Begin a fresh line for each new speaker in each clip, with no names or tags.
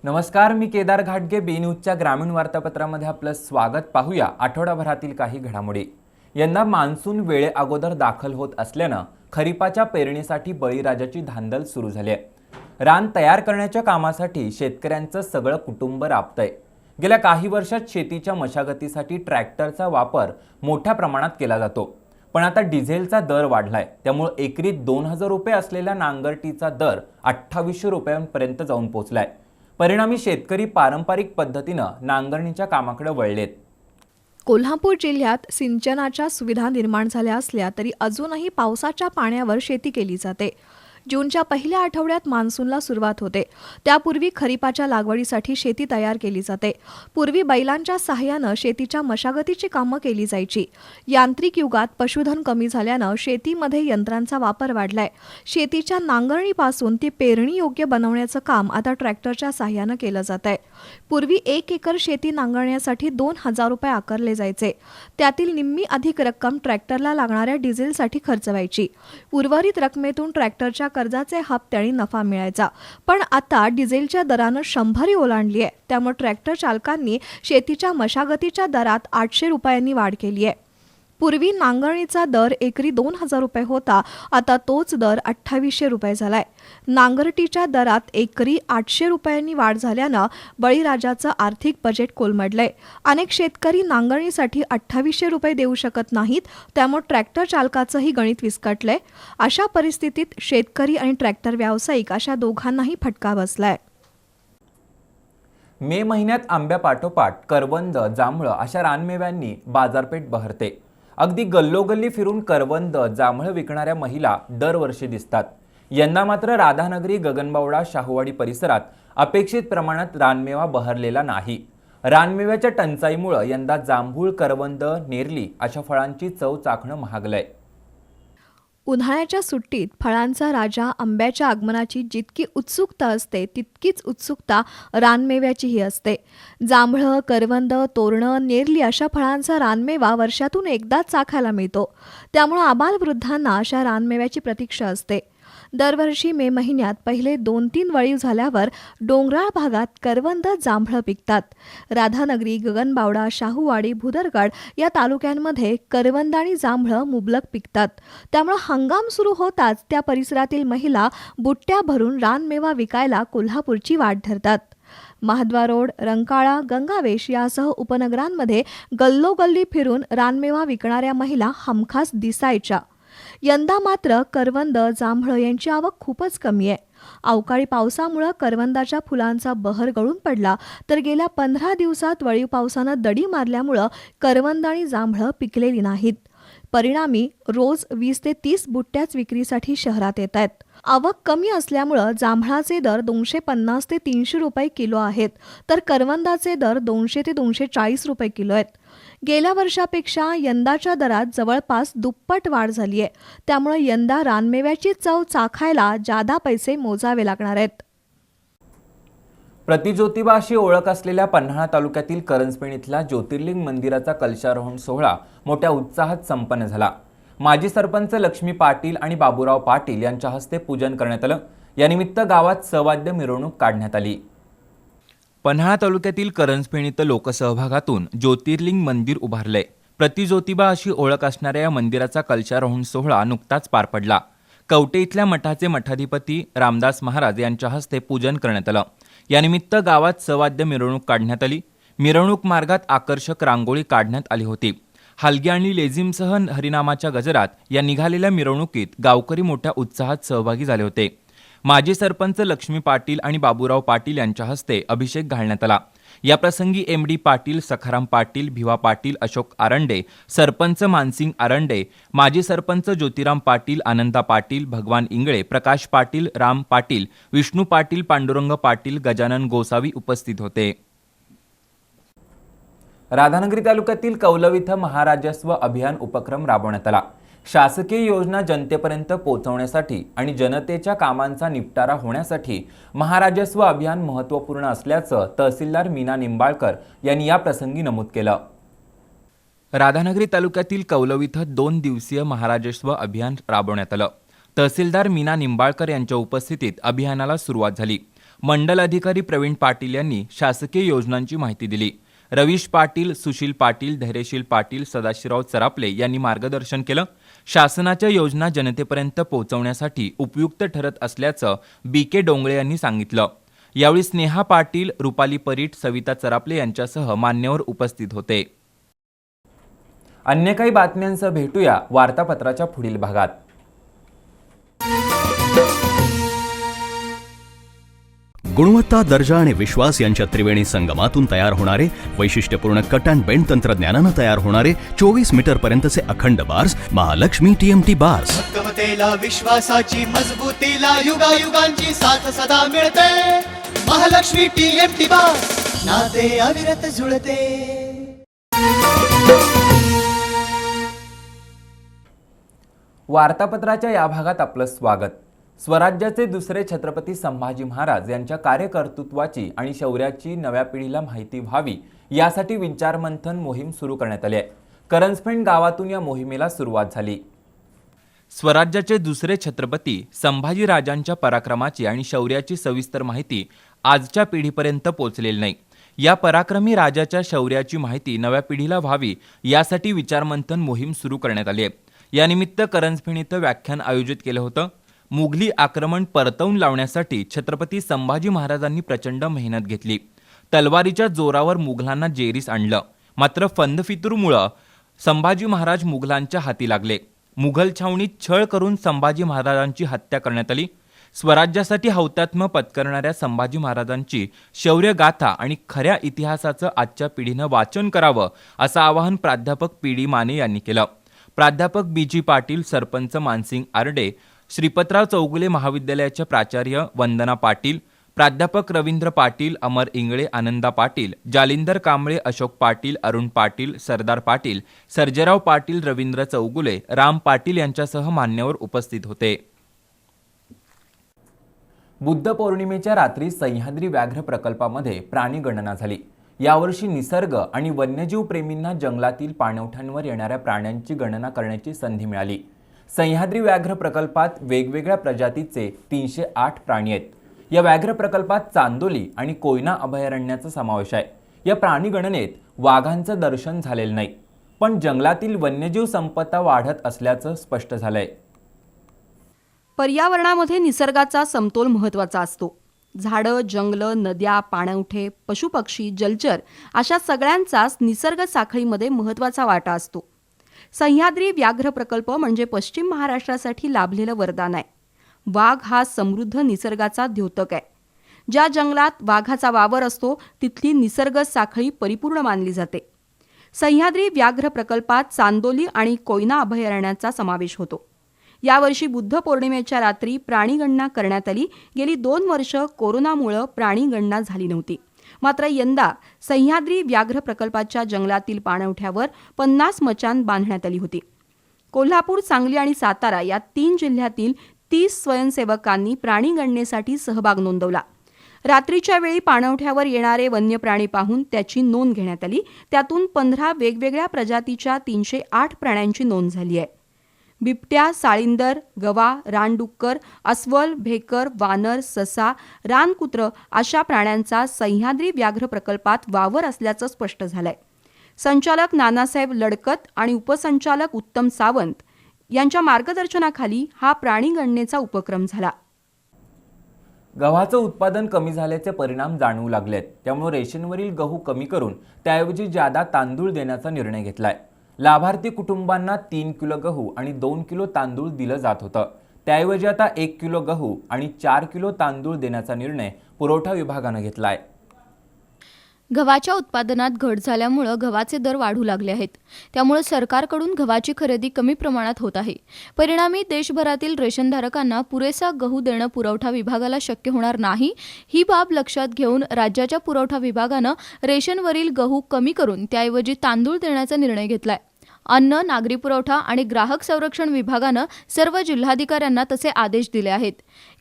नमस्कार, मी केदार घाटगे. बी न्यूजच्या ग्रामीण वार्तापत्रामध्ये आपलं स्वागत. पाहूया आठवडाभरातील काही घडामोडी. यंदा मान्सून वेळे अगोदर दाखल होत असल्यानं खरीपाच्या पेरणीसाठी बळीराजाची धांदल सुरू झाली आहे. रान तयार करण्याच्या कामासाठी शेतकऱ्यांचं सगळं कुटुंब राबतंय. गेल्या काही वर्षात शेतीच्या मशागतीसाठी ट्रॅक्टरचा वापर मोठ्या प्रमाणात केला जातो, पण आता डिझेलचा दर वाढलाय. त्यामुळे एकरी 2000 रुपये असलेल्या नांगरटीचा दर 2800 रुपयांपर्यंत जाऊन पोहोचलाय. परिणामी शेतकरी पारंपरिक पद्धतीनं नांगरणीच्या कामाकडे वळलेत.
कोल्हापूर जिल्ह्यात सिंचनाच्या सुविधा निर्माण झाल्या असल्या तरी अजूनही पावसाच्या पाण्यावर शेती केली जाते. जूनच्या पहिल्या आठवड्यात मान्सूनला सुरुवात होते. त्यापूर्वी खरीपाच्या लागवडीसाठी शेती तयार केली जाते. पूर्वी बैलांच्या सहाय्यानं शेतीच्या मशागतीची कामं केली जायची. यांत्रिक युगात पशुधन कमी झाल्यानं शेतीमध्ये यंत्रांचा वापर वाढलाय. शेतीच्या नांगरणीपासून ती पेरणी योग्य बनवण्याचं काम आता ट्रॅक्टरच्या सहाय्यानं केलं जात आहे. पूर्वी 1 एकर शेती नांगरण्यासाठी 2000 रुपये आकारले जायचे. त्यातील निम्मी अधिक रक्कम ट्रॅक्टरला लागणाऱ्या डिझेलसाठी खर्च व्हायची. उर्वरित रकमेतून ट्रॅक्टरच्या कर्जाचे हप्ते आणि नफा मिळायचा. पण आता डिझेलच्या दरानं 100 ओलांडली आहे. त्यामुळे ट्रॅक्टर चालकांनी शेतीच्या मशागतीच्या दरात 800 रुपयांनी वाढ केली आहे. पूर्वी नांगरणीचा दर एकरी 2000 रुपये होता, आता तोच दर 2800 रुपये झालाय. नांगरटीच्या दरात एकरी 800 रुपयांनी वाढ झाल्यानं बळीराजाचं आर्थिक बजेट कोलमडलंय. अनेक शेतकरी नांगरणीसाठी 2800 रुपये देऊ शकत नाहीत. त्यामुळे ट्रॅक्टर चालकाचंही गणित विस्कटलंय. अशा परिस्थितीत शेतकरी आणि ट्रॅक्टर व्यावसायिक अशा दोघांनाही फटका बसलाय.
मे महिन्यात आंब्यापाठोपाठ करवंद, जांभळं अशा रानमेव्यांनी बाजारपेठ बहरते. अगदी गल्लोगल्ली फिरून करवंद, जांभळं विकणाऱ्या महिला दरवर्षी दिसतात. यंदा मात्र राधानगरी, गगनबावडा, शाहूवाडी परिसरात अपेक्षित प्रमाणात रानमेवा बहरलेला नाही. रानमेव्याच्या टंचाईमुळे यंदा जांभूळ, करवंद, नेरली अशा फळांची चव चाखणं महागलंय.
उन्हाळ्याच्या सुट्टीत फळांचा राजा आंब्याच्या आगमनाची जितकी उत्सुकता असते तितकीच उत्सुकता रानमेव्याचीही असते. जांभळं, करवंद, तोरणं, नेरली अशा फळांचा रानमेवा वर्षातून एकदाच चाखायला मिळतो. त्यामुळे आबालवृद्धांना अशा रानमेव्याची प्रतीक्षा असते. दरवर्षी मे महिन्यात पहिले 2-3 वळीव झाल्यावर डोंगराळ भागात करवंद, जांभळं पिकतात. राधानगरी, गगनबावडा, शाहूवाडी, भुदरगड या तालुक्यांमध्ये करवंद आणि जांभळं मुबलक पिकतात. त्यामुळे हंगाम सुरू होताच त्या परिसरातील महिला बुट्ट्या भरून रानमेवा विकायला कोल्हापूरची वाट धरतात. महाद्वार रोड, रंकाळा, गंगावेश यासह उपनगरांमध्ये गल्लोगल्ली फिरून रानमेवा विकणाऱ्या महिला हमखास दिसायच्या. यंदा मात्र करवंद, जांभळं यांची आवक खूपच कमी आहे. अवकाळी पावसामुळे करवंदाच्या फुलांचा बहर गळून पडला, तर गेल्या 15 दिवसात वळीव पावसानं दडी मारल्यामुळं करवंद आणि जांभळं पिकलेली नाहीत. परिणामी रोज 20 ते 30 बुट्ट्याच विक्रीसाठी शहरात येत आहेत. आवक कमी असल्यामुळं जांभळाचे दर 250 ते 300 रुपये किलो आहेत, तर करवंदाचे दर 200 ते 240 रुपये किलो आहेत. गेल्या वर्षापेक्षा यंदाच्या दरात जवळपास दुप्पट वाढ झाली आहे. त्यामुळे यंदा रानमेव्याची चव चाखायला जादा पैसे मोजावे लागणार आहेत.
प्रतिज्योतिबा अशी ओळख असलेल्या पन्हाळा तालुक्यातील करंजपेण इथला ज्योतिर्लिंग मंदिराचा कलशारोहण सोहळा मोठ्या उत्साहात संपन्न झाला. माजी सरपंच लक्ष्मी पाटील आणि बाबूराव पाटील यांच्या हस्ते पूजन करण्यात आलं. यानिमित्त गावात सवाद्य मिरवणूक काढण्यात आली. पन्हाळा तालुक्यातील करंजपेण इथं लोकसहभागातून ज्योतिर्लिंग मंदिर उभारलंय. प्रतिज्योतिबा अशी ओळख असणाऱ्या या मंदिराचा कलशारोहण सोहळा नुकताच पार पडला. कवटे इथल्या मठाचे मठाधिपती रामदास महाराज यांच्या हस्ते पूजन करण्यात आलं. यानिमित्त गावात सवाद्य मिरवणूक काढण्यात आली. मिरवणूक मार्गात आकर्षक रांगोळी काढण्यात आली होती. हलगी आणि लेझिमसह हरिनामाच्या गजरात या निघालेल्या मिरवणुकीत गावकरी मोठ्या उत्साहात सहभागी झाले होते. माजी सरपंच लक्ष्मी पाटील आणि बाबूराव पाटील यांच्या हस्ते अभिषेक घालण्यात आला. याप्रसंगी एमडी पाटील, सखाराम पाटील, भिवा पाटील, अशोक आरंडे, सरपंच मानसिंग आरंडे, माजी सरपंच ज्योतिराम पाटील, आनंदा पाटील, भगवान इंगळे, प्रकाश पाटील, राम पाटील, विष्णू पाटील, पांडुरंग पाटील, गजानन गोसावी उपस्थित होते. राधानगरी तालुक्यातील कौलव इथं महाराजस्व अभियान उपक्रम राबवण्यात आला. शासकीय योजना जनतेपर्यंत पोहोचवण्यासाठी आणि जनतेच्या कामांचा निपटारा होण्यासाठी महाराजस्व अभियान महत्त्वपूर्ण असल्याचं तहसीलदार मीना निंबाळकर यांनी या प्रसंगी नमूद केलं. राधानगरी तालुक्यातील कौलव इथं 2 दिवसीय महाराजस्व अभियान राबवण्यात आलं. तहसीलदार मीना निंबाळकर यांच्या उपस्थितीत अभियानाला सुरुवात झाली. मंडल अधिकारी प्रवीण पाटील यांनी शासकीय योजनांची माहिती दिली. रवीश पाटील, सुशील पाटील, धैर्यशील पाटील, सदाशिवराव चरापले यांनी मार्गदर्शन केलं. शासनाच्या योजना जनतेपर्यंत पोहोचवण्यासाठी उपयुक्त ठरत असल्याचं BK डोंगळे यांनी सांगितलं. यावेळी स्नेहा पाटील, रुपाली परीट, सविता चरापले यांच्यासह मान्यवर उपस्थित होते. अन्य काही बातम्यांसह भेटूया वार्तापत्राच्या पुढील भागात.
गुणवत्ता, दर्जा आणि विश्वास यांच्या त्रिवेणी संगमातून तयार होणारे वैशिष्ट्यपूर्ण कट अँड बेंड तंत्रज्ञानानं तयार होणारे 24 मीटर पर्यंतचे अखंड बार्स महालक्ष्मी TMT बार्स.
भक्कमतेला, विश्वासाची मजबूतीला, युगायुगांची साथ सदा मिळते. महालक्ष्मी TMT बार्स, नाते अविरत जुळते.
वार्तापत्राच्या या भागात आपलं स्वागत. स्वराज्याचे दुसरे छत्रपती संभाजी महाराज यांच्या कार्यकर्तृत्वाची आणि शौर्याची नव्या पिढीला माहिती व्हावी यासाठी विचारमंथन मोहीम सुरू करण्यात आली आहे. करंजपेंड गावातून या मोहिमेला सुरुवात झाली. स्वराज्याचे दुसरे छत्रपती संभाजी राजांच्या पराक्रमाची आणि शौर्याची सविस्तर माहिती आजच्या पिढीपर्यंत पोहोचलेली नाही. या पराक्रमी राजाच्या शौर्याची माहिती नव्या पिढीला व्हावी यासाठी विचारमंथन मोहीम सुरू करण्यात आली आहे. यानिमित्त करंजपेंड इथं व्याख्यान आयोजित केलं होतं. मुघली आक्रमण परतवून लावण्यासाठी छत्रपती संभाजी महाराजांनी प्रचंड मेहनत घेतली. तलवारीच्या जोरावर मुघलांना जेरीस आणलं. मात्र फंदफितूरमुळं संभाजी महाराज मुघलांच्या हाती लागले. मुघल छावणीत छळ करून संभाजी महाराजांची हत्या करण्यात आली. स्वराज्यासाठी हौतात्म्य पत्करणाऱ्या संभाजी महाराजांची शौर्यगाथा आणि खऱ्या इतिहासाचं आजच्या पिढीनं वाचन करावं असं आवाहन प्राध्यापक PD माने यांनी केलं. प्राध्यापक BG पाटील, सरपंच मानसिंग आरडे, श्रीपतराव चौगुले महाविद्यालयाच्या प्राचार्य वंदना पाटील, प्राध्यापक रवींद्र पाटील, अमर इंगळे, आनंदा पाटील, जालिंदर कांबळे, अशोक पाटील, अरुण पाटील, सरदार पाटील, सर्जेराव पाटील, रवींद्र चौगुले, राम पाटील यांच्यासह मान्यवर उपस्थित होते. बुद्ध पौर्णिमेच्या रात्री सह्याद्री व्याघ्र प्रकल्पामध्ये प्राणीगणना झाली. यावर्षी निसर्ग आणि वन्यजीव प्रेमींना जंगलातील पाणवठ्यांवर येणाऱ्या प्राण्यांची गणना करण्याची संधी मिळाली. सह्याद्री व्याघ्र प्रकल्पात वेगवेगळ्या प्रजातीचे 308 प्राणी आहेत. या व्याघ्र प्रकल्पात चांदोली आणि कोयना अभयारण्याचा समावेश आहे. या प्राणीगणनेत वाघांचं दर्शन झालेलं नाही, पण जंगलातील वन्यजीव संपदा वाढत असल्याचं स्पष्ट झालंय.
पर्यावरणामध्ये निसर्गाचा समतोल महत्त्वाचा असतो. झाडं, जंगलं, नद्या, पाणवठे, पशुपक्षी, जलचर अशा सगळ्यांचाच निसर्ग साखळीमध्ये महत्त्वाचा वाटा असतो. सह्याद्री व्याघ्र प्रकल्प म्हणजे पश्चिम महाराष्ट्रासाठी लाभलेलं वरदान आहे. वाघ हा समृद्ध निसर्गाचा द्योतक आहे. ज्या जंगलात वाघाचा वावर असतो तिथली निसर्ग साखळी परिपूर्ण मानली जाते. सह्याद्री व्याघ्र प्रकल्पात चांदोली आणि कोयना अभयारण्याचा समावेश होतो. यावर्षी बुद्ध पौर्णिमेच्या रात्री प्राणीगणना करण्यात आली. गेली 2 वर्ष कोरोनामुळे प्राणीगणना झाली नव्हती. मात्र यंदा सह्याद्री व्याघ्र प्रकल्पाच्या जंगलातील पाणवठ्यावर 50 मचाण बांधण्यात आली होती. कोल्हापूर, सांगली आणि सातारा या 3 जिल्ह्यातील 30 स्वयंसेवकांनी प्राणीगणनेसाठी सहभाग नोंदवला. रात्रीच्या वेळी पाणवठ्यावर येणारे वन्य प्राणी पाहून त्याची नोंद घेण्यात आली. त्यातून 15 वेगवेगळ्या प्रजातीच्या 308 प्राण्यांची नोंद झाली आहे. बिबट्या, साळींदर, गवा, रानडुक्कर, अस्वल, भेकर, वानर, ससा, रानकुत्र अशा प्राण्यांचा सह्याद्री व्याघ्र प्रकल्पात वावर असल्याचं स्पष्ट झालंय. संचालक नानासाहेब लडकत आणि उपसंचालक उत्तम सावंत यांच्या मार्गदर्शनाखाली हा प्राणीगणनेचा उपक्रम झाला.
गव्हाचं उत्पादन कमी झाल्याचे परिणाम जाणवू लागलेत. त्यामुळे रेशनवरील गहू कमी करून त्याऐवजी जादा तांदूळ देण्याचा निर्णय घेतलाय. लाभार्थी कुटुंबांना 3 किलो गहू आणि 2 किलो तांदूळ दिलं जात होतं. त्याऐवजी आता 1 किलो गहू आणि 4 किलो तांदूळ देण्याचा निर्णय पुरवठा विभागानं घेतलाय.
गव्हाच्या उत्पादनात घट झाल्यामुळं गव्हाचे दर वाढू लागले आहेत. त्यामुळे सरकारकडून गव्हाची खरेदी कमी प्रमाणात होत आहे. परिणामी देशभरातील रेशनधारकांना पुरेसा गहू देणं पुरवठा विभागाला शक्य होणार नाही. ही बाब लक्षात घेऊन राज्याच्या पुरवठा विभागानं रेशनवरील गहू कमी करून त्याऐवजी तांदूळ देण्याचा निर्णय घेतलाय. अन्न, नागरी पुरवठा आणि ग्राहक संरक्षण विभागानं सर्व जिल्हाधिकाऱ्यांना तसे आदेश दिले आहेत.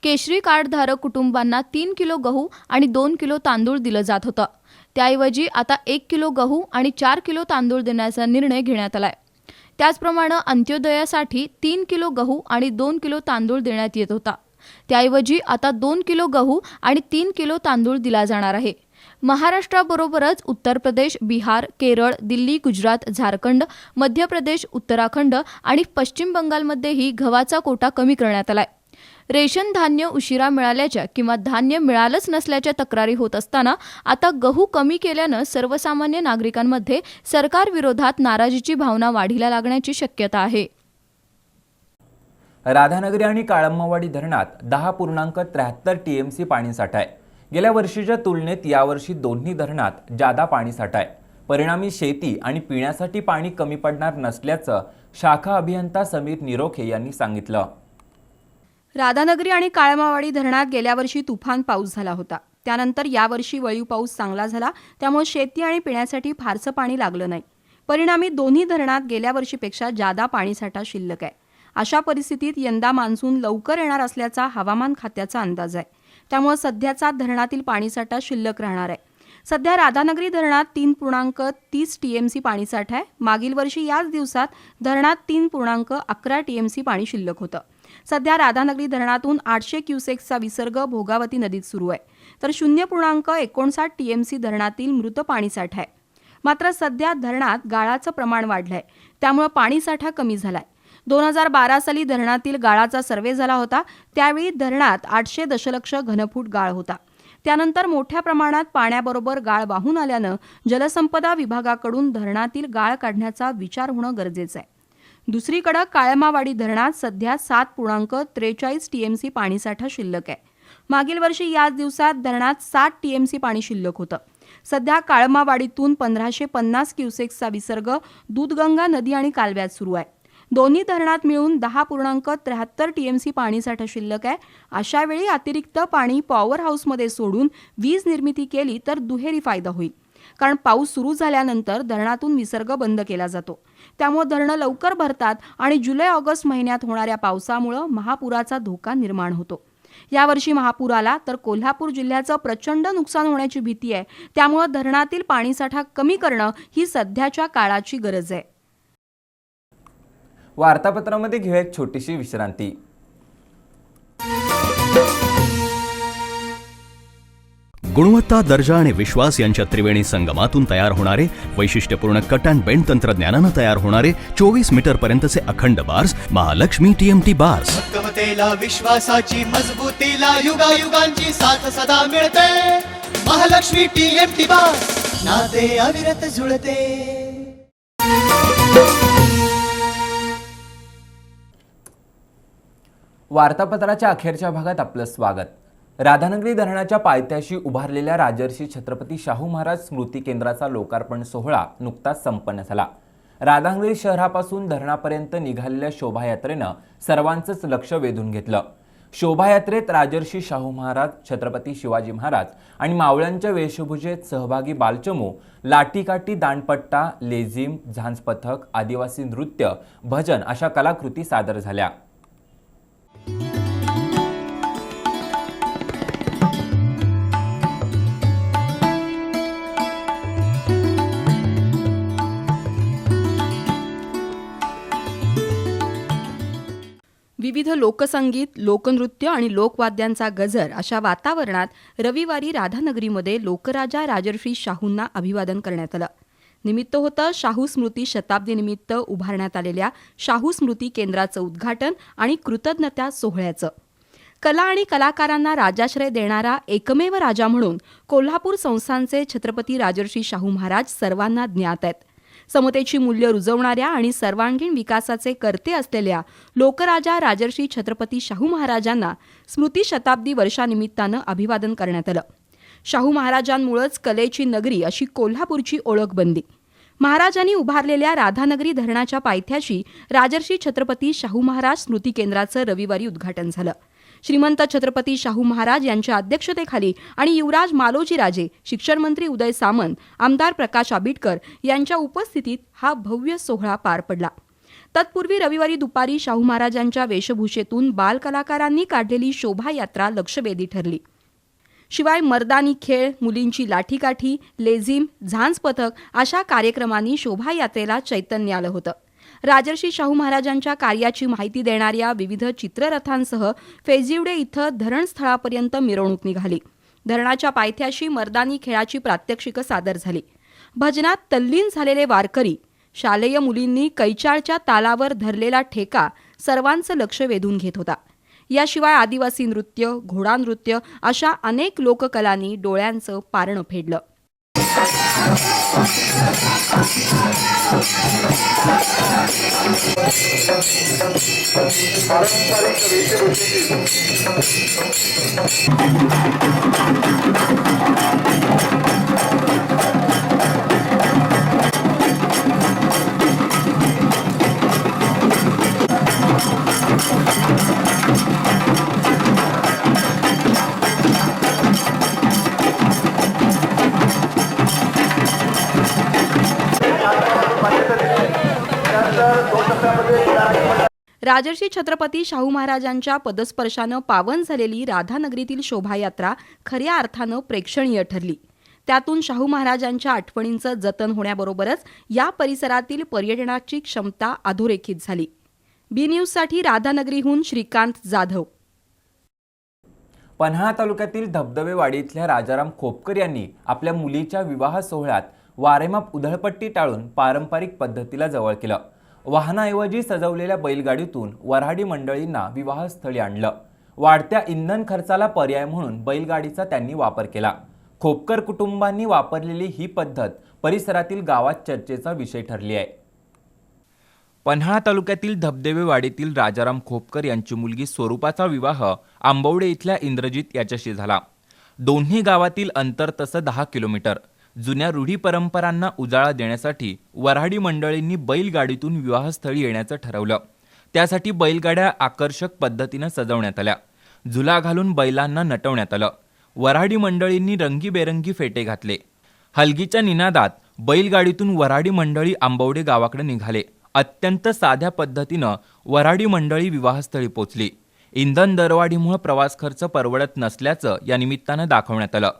केशरी कार्डधारक कुटुंबांना 3 किलो गहू आणि 2 किलो तांदूळ दिलं जात होतं. त्याऐवजी आता 1 किलो गहू आणि 4 किलो तांदूळ देण्याचा निर्णय घेण्यात आलाय. त्याचप्रमाणे अंत्योदयासाठी 3 किलो गहू आणि 2 किलो तांदूळ देण्यात येत होता.
त्याऐवजी आता 2 किलो गहू आणि 3 किलो तांदूळ दिला जाणार आहे. महाराष्ट्राबरोबरच उत्तर प्रदेश, बिहार, केरळ, दिल्ली, गुजरात, झारखंड, मध्य प्रदेश, उत्तराखंड आणि पश्चिम बंगालमध्येही गव्हाचा कोटा कमी करण्यात आलाय. रेशन धान्य उशिरा मिळाल्याच्या किंवा धान्य मिळालंच नसल्याच्या तक्रारी होत असताना आता गहू कमी केल्यानं सर्वसामान्य नागरिकांमध्ये सरकारविरोधात नाराजीची भावना वाढीला लागण्याची शक्यता आहे.
राधानगरी आणि काळंबावाडी धरणात 10.73 टीएमसी पाणीसाठा आहे. गेल्या वर्षीच्या तुलनेत यावर्षी दोन्ही धरणात जादा पाणीसाठा आहे. परिणामी शेती आणि पिण्यासाठी पाणी कमी पडणार नसल्याचं शाखा अभियंता समीर निरोखे यांनी सांगितलं.
राधानगरी आणि काळमावाडी धरणात गेल्या वर्षी तुफान पाऊस झाला होता. त्यानंतर यावर्षी वळीव पाऊस चांगला झाला, त्यामुळे शेती आणि पिण्यासाठी फारसं पाणी लागलं नाही. परिणामी दोन्ही धरणात गेल्या वर्षीपेक्षा जादा पाणीसाठा शिल्लक आहे. अशा परिस्थितीत यंदा मान्सून लवकर येणार असल्याचा हवामान खात्याचा अंदाज आहे. त्यामुळे सध्याचा धरणातील पाणीसाठा शिल्लक राहणार आहे. सध्या राधानगरी धरणात 3.30 टीएमसी पाणीसाठा आहे. मागील वर्षी याच दिवसात धरणात 3.11 टीएमसी पाणी शिल्लक होतं. सध्या राधानगरी धरणातून 800 क्युसेक्सचा विसर्ग भोगावती नदीत सुरू आहे, तर 0.59 टीएमसी धरणातील मृत पाणीसाठा आहे. मात्र सध्या धरणात गाळाचं प्रमाण वाढलंय, त्यामुळे पाणीसाठा कमी झालाय. 2012 साली धरणातील गाळाचा सर्व्हे झाला होता, त्यावेळी धरणात 800 दशलक्ष घनफूट गाळ होता. त्यानंतर मोठ्या प्रमाणात पाण्याबरोबर गाळ वाहून आल्यानं जलसंपदा विभागाकडून धरणातील गाळ काढण्याचा विचार होणं गरजेचं आहे. दुसरीकडे काळमावाडी धरणात सध्या 7.43 टीएमसी पाणीसाठा शिल्लक आहे. मागील वर्षी याच दिवसात धरणात 7 टीएमसी पाणी शिल्लक होतं. सध्या काळमावाडीतून 1550 क्युसेक्सचा विसर्ग दूधगंगा नदी आणि कालव्यात सुरू आहे. दोन्ही धरणात मिळून 10.73 टीएमसी पाणीसाठा शिल्लक आहे. अशा वेळी अतिरिक्त पाणी पॉवर हाऊसमध्ये सोडून वीज निर्मिती केली तर दुहेरी फायदा होईल. कारण पाऊस सुरू झाल्यानंतर धरणातून विसर्ग बंद केला जातो, त्यामुळे धरणं लवकर भरतात आणि जुलै-ऑगस्ट महिन्यात होणाऱ्या पावसामुळे महापुराचा धोका निर्माण होतो. यावर्षी महापूर आला तर कोल्हापूर जिल्ह्याचं प्रचंड नुकसान होण्याची भीती आहे. त्यामुळे धरणातील पाणीसाठा कमी करणं ही सध्याच्या काळाची गरज आहे.
वार्तापत्रामध्ये घेऊया एक छोटीशी विश्रांती.
गुणवत्ता, दर्जा आणि विश्वास यांच्या त्रिवेणी संगमातून तयार होणारे वैशिष्ट्यपूर्ण कट अँड बेंड तंत्रज्ञानानं तयार होणारे 24 मीटर पर्यंतचे अखंड बार्स महालक्ष्मी टीएमटी बार्स.
भक्कमतेला विश्वासाची मजबूतीला युगायुगांची साथ सदा मिळते. महालक्ष्मी टीएमटी बार्स नाते अविरत जुळते.
वार्तापत्राच्या अखेरच्या भागात आपलं स्वागत. राधानगरी धरणाच्या पायथ्याशी उभारलेल्या राजर्षी छत्रपती शाहू महाराज स्मृती केंद्राचा लोकार्पण सोहळा नुकताच संपन्न झाला. राधानगरी शहरापासून धरणापर्यंत निघालेल्या शोभायात्रेनं सर्वांचंच लक्ष वेधून घेतलं. शोभायात्रेत राजर्षी शाहू महाराज, छत्रपती शिवाजी महाराज आणि मावळ्यांच्या वेशभूषेत सहभागी बालचमू, लाठीकाठी, दांडपट्टा, लेझिम, झांज पथक, आदिवासी नृत्य, भजन अशा कलाकृती सादर झाल्या.
विविध लोकसंगीत, लोकनृत्य आणि लोकवाद्यांचा गजर अशा वातावरणात रविवारी राधानगरीमध्ये लोकराजा राजर्षी शाहूंना अभिवादन करण्यात आलं. निमित्त होतं शाहू स्मृती शताब्दीनिमित्त उभारण्यात आलेल्या शाहू स्मृती केंद्राचं उद्घाटन आणि कृतज्ञता सोहळ्याचं. कला आणि कलाकारांना राजाश्रय देणारा एकमेव राजा म्हणून कोल्हापूर संस्थानचे छत्रपती राजर्षी शाहू महाराज सर्वांना ज्ञात आहेत. समतेची मूल्य रुजवणाऱ्या आणि सर्वांगीण विकासाचे कर्ते असलेल्या लोकराजा राजर्षी छत्रपती शाहू महाराजांना स्मृती शताब्दी वर्षानिमित्तानं अभिवादन करण्यात आलं. शाहू महाराजांमुळेच कलेची नगरी अशी कोल्हापूरची ओळख बनली. महाराजांनी उभारलेल्या राधानगरी धरणाच्या पायथ्याशी राजर्षी छत्रपती शाहू महाराज स्मृती केंद्राचं रविवारी उद्घाटन झालं. श्रीमंत छत्रपती शाहू महाराज यांच्या अध्यक्षतेखाली आणि युवराज मालोजीराजे, शिक्षण मंत्री उदय सामंत, आमदार प्रकाश आबिटकर यांच्या उपस्थितीत हा भव्य सोहळा पार पडला. तत्पूर्वी रविवारी दुपारी शाहू महाराजांच्या वेशभूषेतून बालकलाकारांनी काढलेली शोभायात्रा लक्षवेधी ठरली. शिवाय मर्दानी खेळ, मुलींची लाठीकाठी, लेझिम, झांज पथक अशा कार्यक्रमांनी शोभायात्रेला चैतन्य आलं होतं. राजर्षी शाहू महाराजांच्या कार्याची माहिती देणाऱ्या विविध चित्ररथांसह फेजिवडे इथं धरणस्थळापर्यंत मिरवणूक निघाली. धरणाच्या पायथ्याशी मर्दानी खेळाची प्रात्यक्षिकं सादर झाली. भजनात तल्लीन झालेले वारकरी, शालेय मुलींनी कैचाळच्या तालावर धरलेला ठेका सर्वांचं लक्ष वेधून घेत होता. याशिवाय आदिवासी नृत्य, घोडा नृत्य अशा अनेक लोककलांनी डोळ्यांचं पारणं फेडलं. राजर्षी छत्रपती शाहू महाराजांच्या पदस्पर्शानं पावन झालेली राधानगरीतील शोभायात्रा खऱ्या अर्थानं प्रेक्षणीय ठरली. त्यातून शाहू महाराजांच्या आठवणींचं जतन होण्याबरोबरच या परिसरातील पर्यटनाची क्षमता अधोरेखित झाली. बी न्यूजसाठी राधानगरीहून श्रीकांत जाधव.
पन्हाळा तालुक्यातील धबधबेवाडी इथल्या राजाराम खोपकर यांनी आपल्या मुलीच्या विवाह सोहळ्यात वारेमाप उधळपट्टी टाळून पारंपरिक पद्धतीला जवळ केलं. वाहनाऐवजी सजवलेल्या बैलगाडीतून वऱ्हाडी मंडळींना विवाहस्थळी आणलं. वाढत्या इंधन खर्चाला पर्याय म्हणून बैलगाडीचा त्यांनी वापर केला. खोपकर कुटुंबांनी वापरलेली ही पद्धत परिसरातील गावात चर्चेचा विषय ठरली आहे. पन्हाळा तालुक्यातील धबधबेवाडीतील राजाराम खोपकर यांची मुलगी स्वरूपाचा विवाह आंबवडे इथल्या इंद्रजित याच्याशी झाला. दोन्ही गावातील अंतर तसं 10 किलोमीटर. जुन्या रूढी परंपरांना उजाळा देण्यासाठी वऱ्हाडी मंडळींनी बैलगाडीतून विवाहस्थळी येण्याचं ठरवलं. त्यासाठी बैलगाड्या आकर्षक पद्धतीनं सजवण्यात आल्या. झुला घालून बैलांना नटवण्यात आलं. वऱ्हाडी मंडळींनी रंगीबेरंगी फेटे घातले. हलगीच्या निनादात बैलगाडीतून वऱ्हाडी मंडळी आंबवडे गावाकडे निघाले. अत्यंत साध्या पद्धतीनं वऱ्हाडी मंडळी विवाहस्थळी पोचली. इंधन दरवाढीमुळे प्रवास खर्च परवडत नसल्याचं या निमित्तानं दाखवण्यात आलं.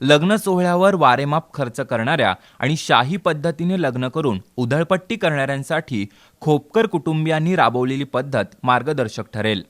लग्न सोहळ्यावर वारेमाप खर्च करणाऱ्या आणि शाही पद्धतीने लग्न करून उधळपट्टी करणाऱ्यांसाठी खोपकर कुटुंबियांनी राबवलेली पद्धत मार्गदर्शक ठरेल.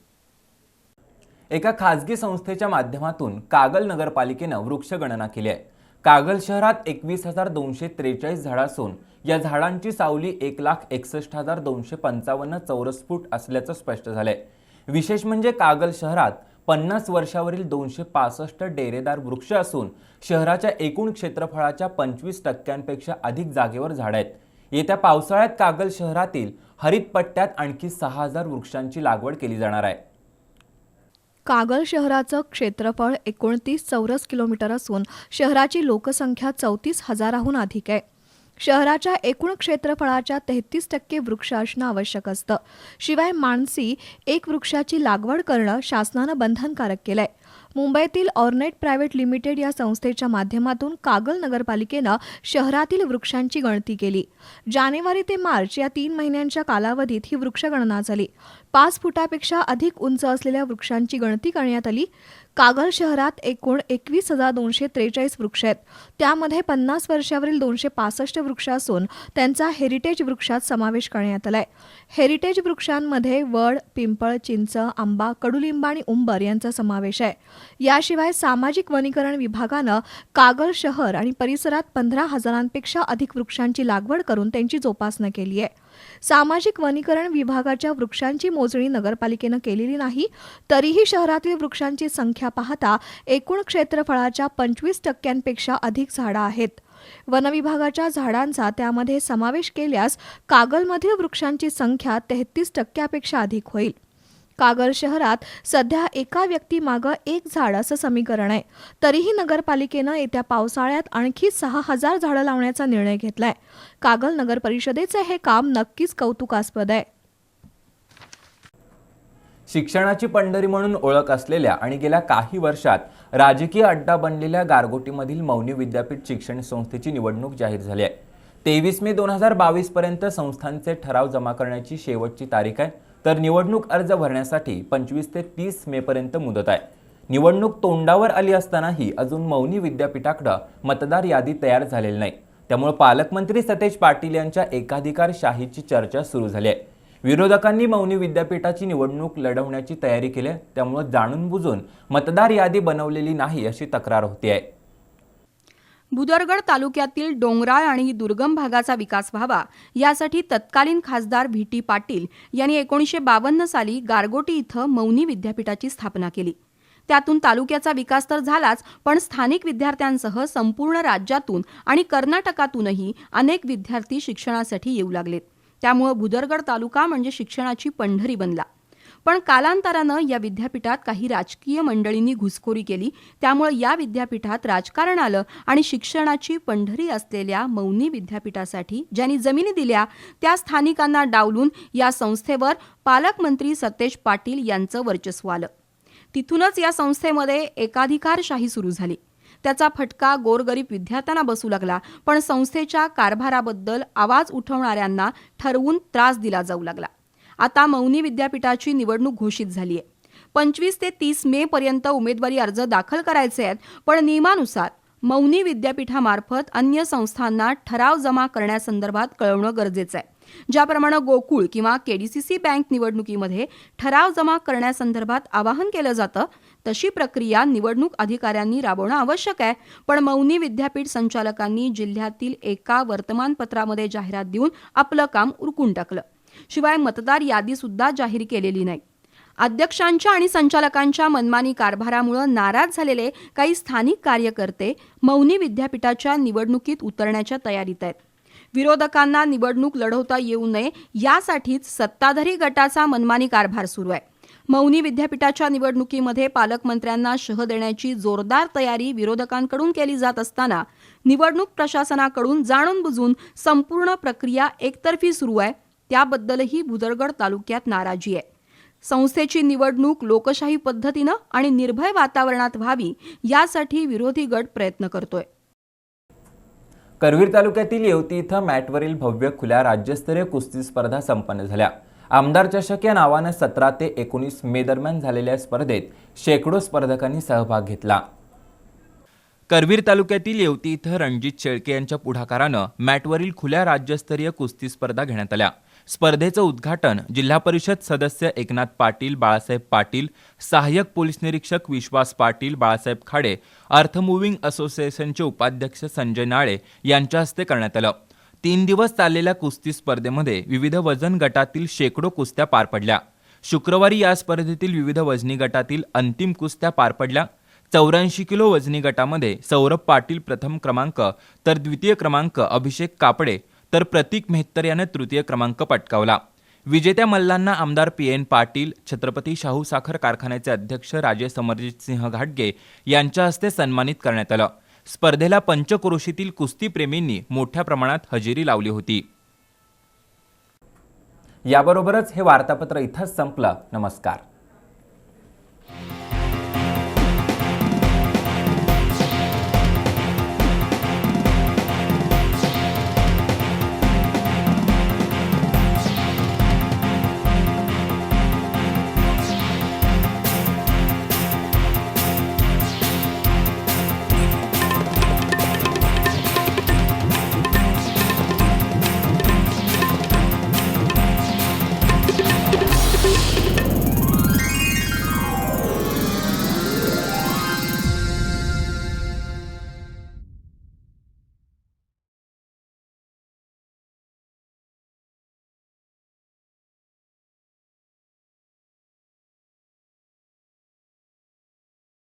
एका खासगी संस्थेच्या माध्यमातून कागल नगरपालिकेनं वृक्षगणना केली आहे. कागल शहरात 21,243 झाडं असून या झाडांची सावली 1,61,255 चौरस फूट असल्याचं स्पष्ट झालंय. विशेष म्हणजे कागल शहरात 50 वर्षावरील 265 डेरेदार वृक्ष असून शहराच्या एकूण क्षेत्रफळाच्या 25% अधिक जागेवर झाडं आहेत. येत्या पावसाळ्यात कागल शहरातील हरित पट्ट्यात आणखी 6,000 वृक्षांची लागवड केली जाणार आहे.
कागल शहराचं क्षेत्रफळ 29 चौरस किलोमीटर असून शहराची लोकसंख्या 34,000हून अधिक आहे. शहराच्या एकूण क्षेत्रफळाच्या 33% वृक्ष असणं आवश्यक असतं. शिवाय माणसी 1 वृक्षाची लागवड करणं शासनानं बंधनकारक केलंय. मुंबईतील ऑर्नेट प्रायव्हेट लिमिटेड या संस्थेच्या माध्यमातून कागल नगरपालिकेनं शहरातील वृक्षांची गणती केली. जानेवारी ते मार्च या 3 महिन्यांच्या कालावधीत ही वृक्षगणना झाली. 5 फुटापेक्षा अधिक उंच असलेल्या वृक्षांची गणती करण्यात आली. कागल शहरात एकूण 21,243 वृक्ष आहेत. त्यामध्ये 50 वर्षावरील 265 वृक्ष असून त्यांचा हेरिटेज वृक्षात समावेश करण्यात आलाय. हेरिटेज वृक्षांमध्ये वड, पिंपळ, चिंच, आंबा, कडुलिंब आणि उंबर यांचा समावेश आहे. याशिवाय सामाजिक वनीकरण विभागानं कागल शहर आणि परिसरात 15,000पेक्षा अधिक वृक्षांची लागवड करून त्यांची जोपासना केली आहे. सामाजिक वनीकरण विभागाच्या वृक्षांची मोजणी नगरपालिकेनं केलेली नाही, तरीही शहरातील वृक्षांची संख्या पाहता एकूण क्षेत्रफळाच्या 25% अधिक झाडं आहेत. वनविभागाच्या झाडांचा त्यामध्ये समावेश केल्यास कागलमधील वृक्षांची संख्या 33% अधिक होईल. कागल शहरात सध्या एका व्यक्तीमागं 1 झाड असं समीकरण आहे. तरीही नगरपालिकेनं येत्या पावसाळ्यात आणखी 6,000 झाडं लावण्याचा निर्णय घेतलाय. कागल नगर परिषदेचे हे काम नक्कीच कौतुकास्पद आहे.
शिक्षणाची पंढरी म्हणून ओळख असलेल्या आणि गेल्या काही वर्षात राजकीय अड्डा बनलेल्या गारगोटीमधील मौनी विद्यापीठ शिक्षण संस्थेची निवडणूक जाहीर झाली आहे. 23 मे 2022 पर्यंत संस्थांचे ठराव जमा करण्याची शेवटची तारीख आहे. तर निवडणूक अर्ज भरण्यासाठी 25 ते 30 मे पर्यंत मुदत आहे. निवडणूक तोंडावर आली असतानाही अजून मौनी विद्यापीठाकडे मतदार यादी तयार झालेली नाही. त्यामुळे पालकमंत्री सतेज पाटील यांच्या एकाधिकारशाहीची चर्चा सुरू झाली आहे. विरोधकांनी मौनी विद्यापीठाची निवडणूक लढवण्याची तयारी केली, त्यामुळे जाणून बुजून मतदार यादी बनवलेली नाही अशी तक्रार होती आहे.
भुदरगड तालुक्यातील डोंगराळ आणि दुर्गम भागाचा विकास व्हावा यासाठी तत्कालीन खासदार व्ही टी पाटील यांनी 1952 साली गारगोटी इथं मौनी विद्यापीठाची स्थापना केली. त्यातून तालुक्याचा विकास तर झालाच, पण स्थानिक विद्यार्थ्यांसह संपूर्ण राज्यातून आणि कर्नाटकातूनही अनेक विद्यार्थी शिक्षणासाठी येऊ लागलेत. त्यामुळे भुदरगड तालुका म्हणजे शिक्षणाची पंढरी बनला. पण कालांतरानं या विद्यापीठात काही राजकीय मंडळींनी घुसखोरी केली. त्यामुळे या विद्यापीठात राजकारण आलं आणि शिक्षणाची पंढरी असलेल्या मौनी विद्यापीठासाठी ज्यांनी जमिनी दिल्या त्या स्थानिकांना डावलून या संस्थेवर पालकमंत्री सतेज पाटील यांचं वर्चस्व आलं. तिथूनच या संस्थेमध्ये एकाधिकारशाही सुरू झाली. त्याचा फटका गोरगरीब विद्यार्थ्यांना बसू लागला. पण संस्थेच्या कारभाराबद्दल आवाज उठवणाऱ्यांना ठरवून त्रास दिला जाऊ लागला. आता मौनी विद्यापीठाची निवडणूक घोषित झाली आहे. 25 ते 30 मे पर्यंत उमेदवारी अर्ज दाखल करायचे आहेत. पण नियमानुसार मौनी विद्यापीठामार्फत अन्य संस्थांना ठराव जमा करण्यासंदर्भात कळवणं गरजेचं आहे. ज्याप्रमाणे गोकुळ किंवा केडीसीसी बँक निवडणुकीमध्ये ठराव जमा करण्यासंदर्भात आवाहन केलं जातं, तशी प्रक्रिया निवडणूक अधिकाऱ्यांनी राबवणं आवश्यक आहे. पण मौनी विद्यापीठ संचालकांनी जिल्ह्यातील एका वर्तमानपत्रामध्ये जाहिरात देऊन आपलं काम उरकून टाकलं. शिवाय मतदार यादी सुद्धा जाहीर केलेली नाही. अध्यक्षांच्या आणि संचालकांच्या मनमानी कारभारामुळे नाराज झालेले काही स्थानिक कार्यकर्ते मौनी विद्यापीठाच्या निवडणुकीत उतरण्याच्या तयारीत आहेत. विरोधकांना निवडणूक लढवता येऊ नये यासाठीच सत्ताधारी गटाचा मनमानी कारभार सुरू आहे. मौनी विद्यापीठाच्या निवडणुकीमध्ये पालकमंत्र्यांना शह देण्याची जोरदार तयारी विरोधकांकडून केली जात असताना निवडणूक प्रशासनाकडून जाणून बुजून संपूर्ण प्रक्रिया एकतर्फी सुरू आहे. त्याबद्दलही भुदरगड तालुक्यात नाराजी आहे. संस्थेची निवडणूक लोकशाही पद्धतीनं आणि निर्भय वातावरणात व्हावी यासाठी विरोधी गट प्रयत्न करतोय.
करवीर तालुक्यातील येवती इथं मॅटवरील भव्य खुल्या राज्यस्तरीय कुस्ती स्पर्धा संपन्न झाल्या. आमदार चषक या नावानं 17 ते 19 मे दरम्यान झालेल्या स्पर्धेत शेकडो स्पर्धकांनी सहभाग घेतला. करवीर तालुक्यातील येवती इथं रणजित शेळके यांच्या पुढाकारानं मॅटवरील खुल्या राज्यस्तरीय कुस्ती स्पर्धा घेण्यात आल्या. स्पर्धेचं उद्घाटन जिल्हा परिषद सदस्य एकनाथ पाटील, बाळासाहेब पाटील, सहाय्यक पोलीस निरीक्षक विश्वास पाटील, बाळासाहेब खाडे, अर्थ मुव्हिंग असोसिएशनचे उपाध्यक्ष संजय नाळे यांच्या हस्ते करण्यात आलं. 3 दिवस चाललेल्या कुस्ती स्पर्धेमध्ये विविध वजन गटातील शेकडो कुस्त्या पार पडल्या. शुक्रवारी या स्पर्धेतील विविध वजनी गटातील अंतिम कुस्त्या पार पडल्या. 84 किलो वजनी गटामध्ये सौरभ पाटील प्रथम क्रमांक तर द्वितीय क्रमांक अभिषेक कापडे तर प्रतीक मेहतर याने तृतीय क्रमांक पटकावला. विजेत्या मल्लांना आमदार PN पाटील, छत्रपती शाहू साखर कारखान्याचे अध्यक्ष राजे समरजित सिंह घाटगे यांच्या हस्ते सन्मानित करण्यात आलं. स्पर्धेला पंचक्रोशीतील कुस्तीप्रेमींनी मोठ्या प्रमाणात हजेरी लावली होती. याबरोबरच हे वार्तापत्र इथंच संपलं. नमस्कार.